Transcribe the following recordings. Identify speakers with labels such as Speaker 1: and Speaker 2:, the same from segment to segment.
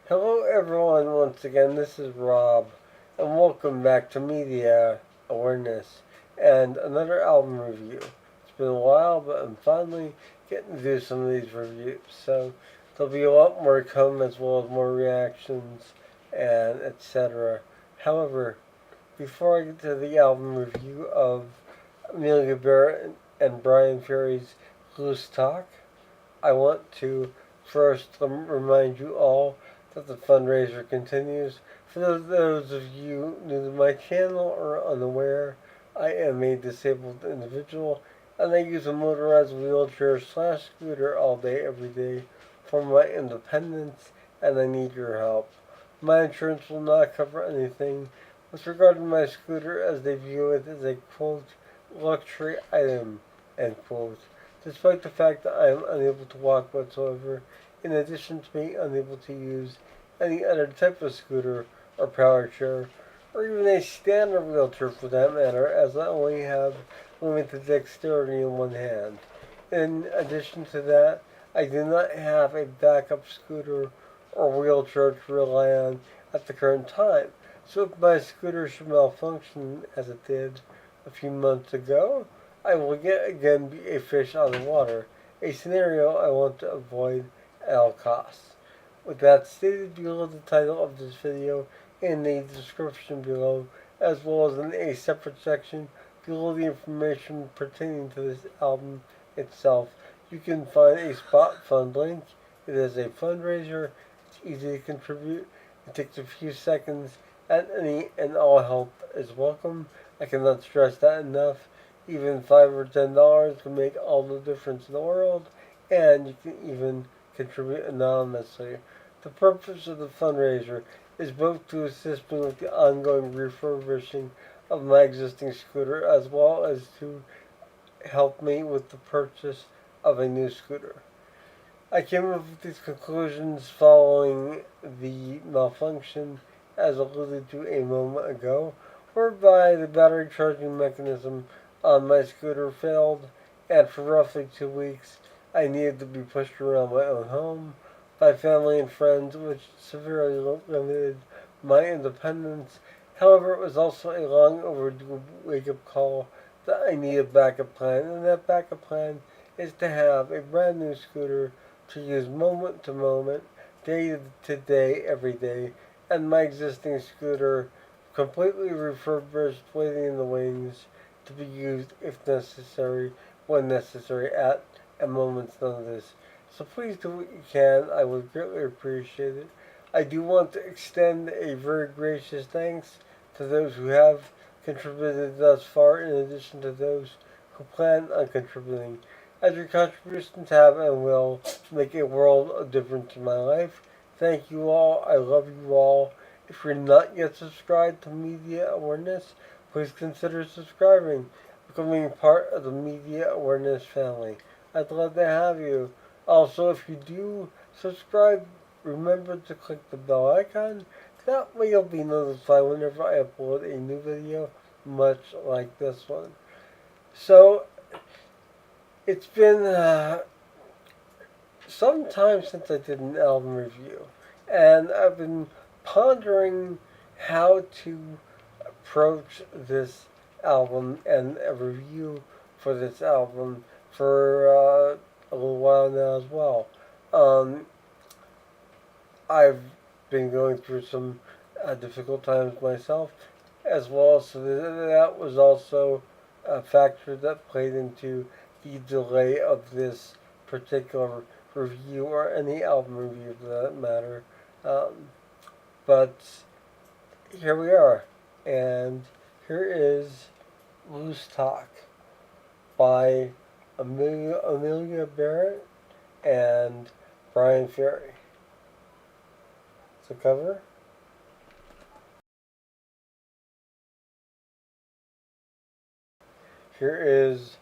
Speaker 1: Hello, everyone, once again. This is Rob, and welcome back to Media Awareness and another album review. It's been a while, but I'm finally getting to do some of these reviews. So there'll be a lot more to come, as well as more reactions and etc. However, before I get to the album review of Amelia Barratt and Bryan Ferry's Loose Talk, I want to first remind you all that the fundraiser continues. For those of you new to my channel or unaware, I am a disabled individual and I use a motorized wheelchair slash scooter all day, every day for my independence, and I need your help. My insurance will not cover anything with regard to my scooter, as they view it as a quote luxury item, end quote, despite the fact that I am unable to walk whatsoever, in addition to being unable to use any other type of scooter or power chair, or even a standard wheelchair for that matter, as I only have limited dexterity in one hand. In addition to that, I do not have a backup scooter or wheelchair to rely on at the current time. So if my scooter should malfunction, as it did a few months ago, I will yet again be a fish out of water, a scenario I want to avoid at all costs. With that stated, below the title of this video, in the description below, as well as in a separate section below the information pertaining to this album itself, you can find a spot fund link. It is a fundraiser. It's easy to contribute. It takes a few seconds, and any and all help is welcome. I cannot stress that enough. Even $5 or $10 can make all the difference in the world, and you can even contribute anonymously. The purpose of the fundraiser is both to assist me with the ongoing refurbishing of my existing scooter, as well as to help me with the purchase of a new scooter. I came up with these conclusions following the malfunction, as alluded to a moment ago, whereby the battery charging mechanism on my scooter failed, and for roughly 2 weeks I needed to be pushed around my own home by family and friends, which severely limited my independence. However, it was also a long overdue wake-up call that I need a backup plan, and that backup plan is to have a brand new scooter to use moment to moment, day to day, every day, and my existing scooter completely refurbished, waiting in the wings to be used if necessary, when necessary, at a moment's notice. So please do what you can. I would greatly appreciate it. I do want to extend a very gracious thanks to those who have contributed thus far, in addition to those who plan on contributing, as your contributions have and will make a world of difference in my life. Thank you all. I love you all. If you're not yet subscribed to Media Awareness, please consider subscribing, becoming part of the Media Awareness family. I'd love to have you. Also, if you do subscribe, remember to click the bell icon. That way you'll be notified whenever I upload a new video, much like this one. So, it's been some time since I did an album review, and I've been pondering how to approach this album and a review for this album for a little while now as well. Um, I've been going through some difficult times myself, as well, so that was also a factor that played into the delay of this particular review, or any album review for that matter. Um, but here we are, and here is Loose Talk by Amelia Barratt and Bryan Ferry. It's a cover. Here is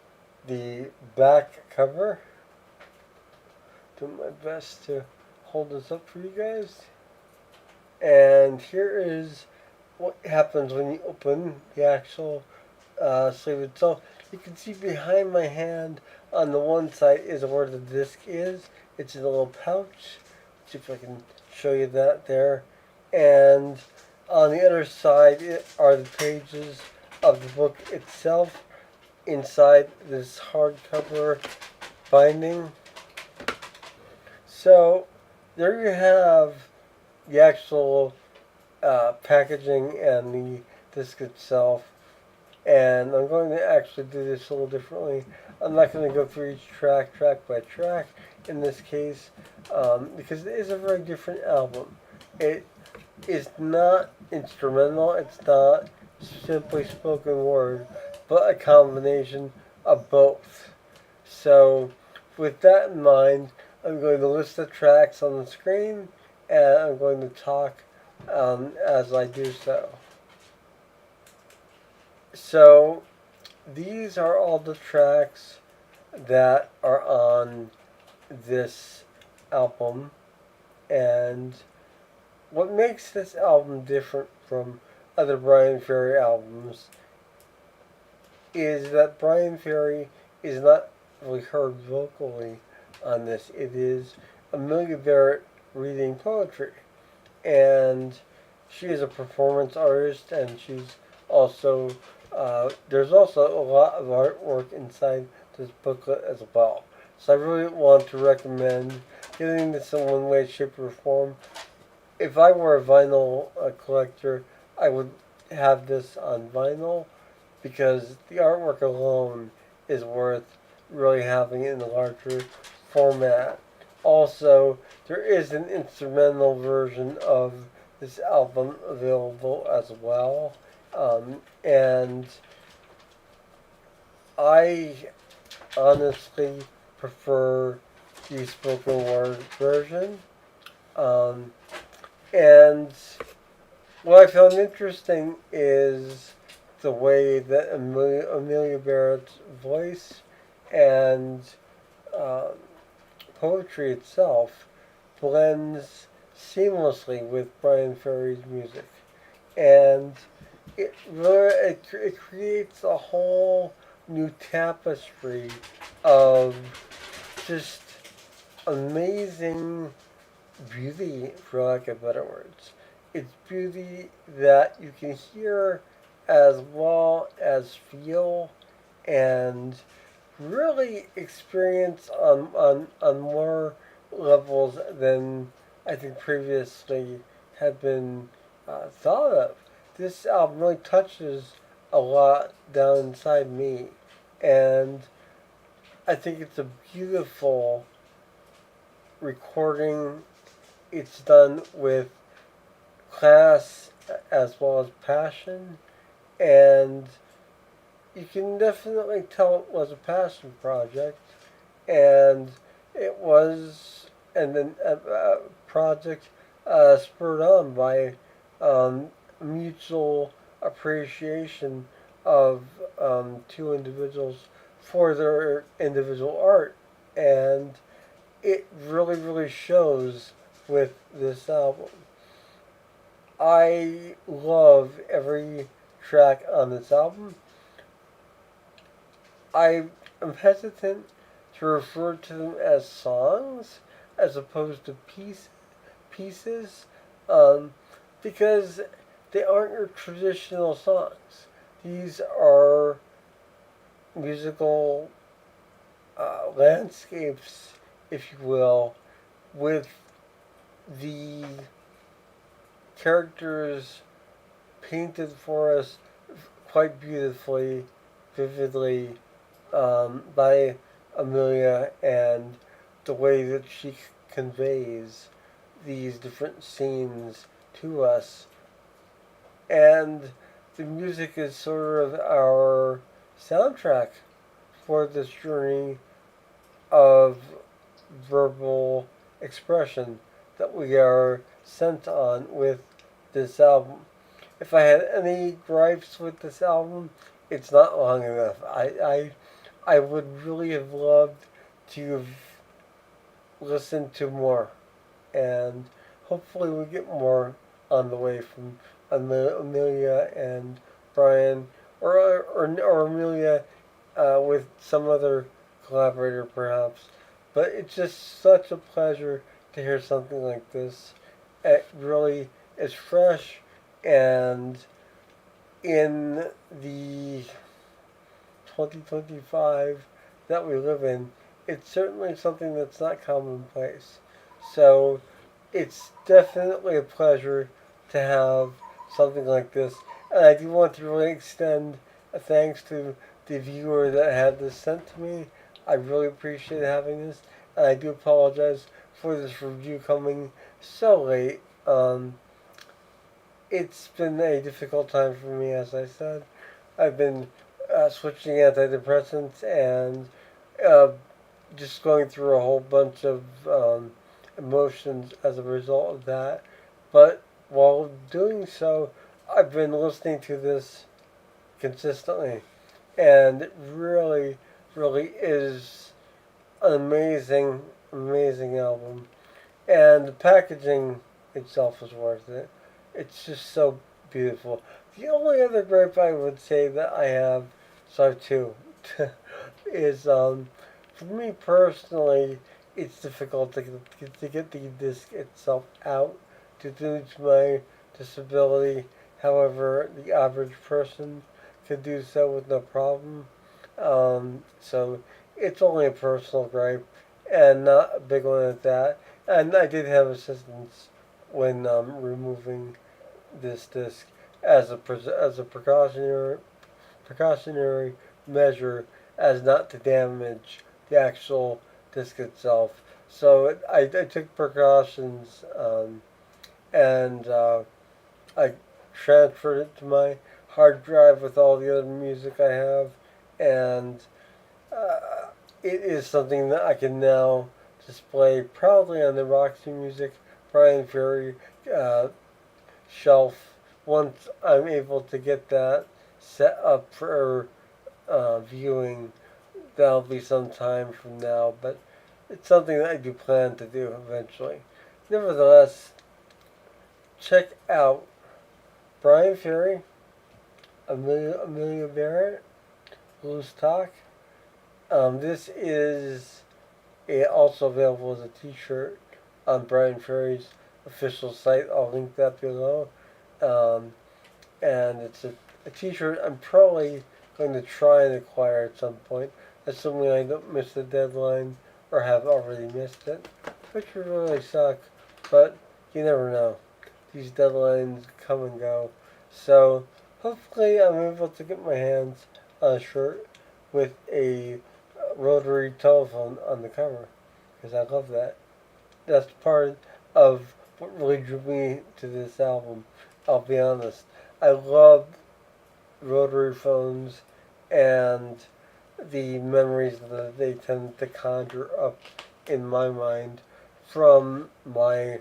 Speaker 1: the back cover. Do my best to hold this up for you guys. And here is what happens when you open the actual sleeve itself. You can see behind my hand on the one side is where the disc is. It's in a little pouch. Let's see if I can show you that there. And on the other side are the pages of the book itself inside this hardcover binding. So there you have the actual packaging and the disc itself. And I'm going to actually do this a little differently. I'm not going to go through each track by track in this case, because it is a very different album. It is not instrumental, it's not simply spoken word, but a combination of both. So, with that in mind, I'm going to list the tracks on the screen and I'm going to talk as I do so. So, these are all the tracks that are on this album, and what makes this album different from other Bryan Ferry albums is that Bryan Ferry is not really heard vocally on this. It is Amelia Barratt reading poetry, and she is a performance artist, and she's also there's also a lot of artwork inside this booklet as well. So I really want to recommend getting this in one way, shape, or form. If I were a vinyl collector, I would have this on vinyl because the artwork alone is worth really having in a larger format. Also, there is an instrumental version of this album available as well. And I honestly prefer the spoken word version. Um, and what I found interesting is the way that Amelia Barrett's voice and uh, poetry itself blends seamlessly with Bryan Ferry's music. And it creates a whole new tapestry of just amazing beauty, for lack of better words. It's beauty that you can hear as well as feel and really experience on more levels than I think previously had been thought of. This album really touches a lot down inside me, and I think it's a beautiful recording. It's done with class as well as passion, and you can definitely tell it was a passion project, and it was, and then a project spurred on by mutual appreciation of two individuals for their individual art, and it really shows with this album. I love every track on this album. I am hesitant to refer to them as songs as opposed to pieces, because they aren't your traditional songs. These are musical landscapes, if you will, with the characters painted for us quite beautifully, vividly, by Amelia, and the way that she conveys these different scenes to us. And the music is sort of our soundtrack for this journey of verbal expression that we are sent on with this album. If I had any gripes with this album, it's not long enough. I would really have loved to have listened to more, and hopefully we get more on the way from Amelia and Bryan, or Amelia with some other collaborator perhaps. But it's just such a pleasure to hear something like this, It really is fresh, and in the 2025 that we live in, it's certainly something that's not commonplace. So it's definitely a pleasure to have something like this. And I do want to really extend a thanks to the viewer that had this sent to me. I really appreciate having this, and I do apologize for this review coming so late. It's been a difficult time for me, as I said. I've been switching antidepressants and uh, just going through a whole bunch of emotions as a result of that. But while doing so, I've been listening to this consistently, and it really, really is an amazing, amazing album. And the packaging itself is worth it. It's just so beautiful. The only other gripe I would say that I have, so I have two, is for me personally, it's difficult to get the disc itself out due to my disability. However, the average person could do so with no problem. So it's only a personal gripe and not a big one at that. And I did have assistance when removing this disc as a precautionary measure as not to damage the actual disc itself. So I took precautions and I transferred it to my hard drive with all the other music I have, and it is something that I can now display proudly on the Roxy Music Bryan Ferry uh, shelf once I'm able to get that set up for viewing. That'll be some time from now, but it's something that I do plan to do eventually. Nevertheless, check out Bryan Ferry, Amelia Barratt, Loose Talk. This is also available as a t-shirt on Bryan Ferry's official site. I'll link that below. Um, and it's a t-shirt I'm probably going to try and acquire at some point, assuming I don't miss the deadline or have already missed it, which would really suck, but you never know. These deadlines come and go. So hopefully I'm able to get my hands on a shirt with a rotary telephone on the cover, because I love that. That's part of what really drew me to this album. I'll be honest. I love rotary phones and the memories that they tend to conjure up in my mind from my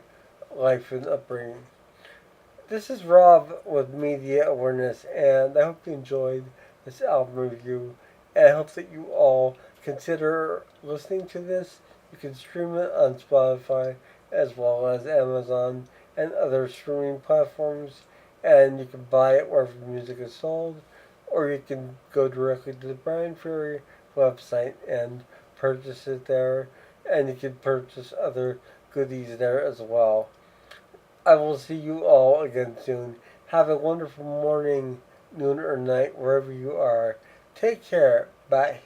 Speaker 1: life and upbringing. This is Rob with Media Awareness, and I hope you enjoyed this album review. And I hope that you all consider listening to this. You can stream it on Spotify as well as Amazon and other streaming platforms, and you can buy it wherever music is sold, or you can go directly to the Bryan Ferry website and purchase it there, and you can purchase other goodies there as well. I will see you all again soon. Have a wonderful morning, noon, or night, wherever you are. Take care. Bye.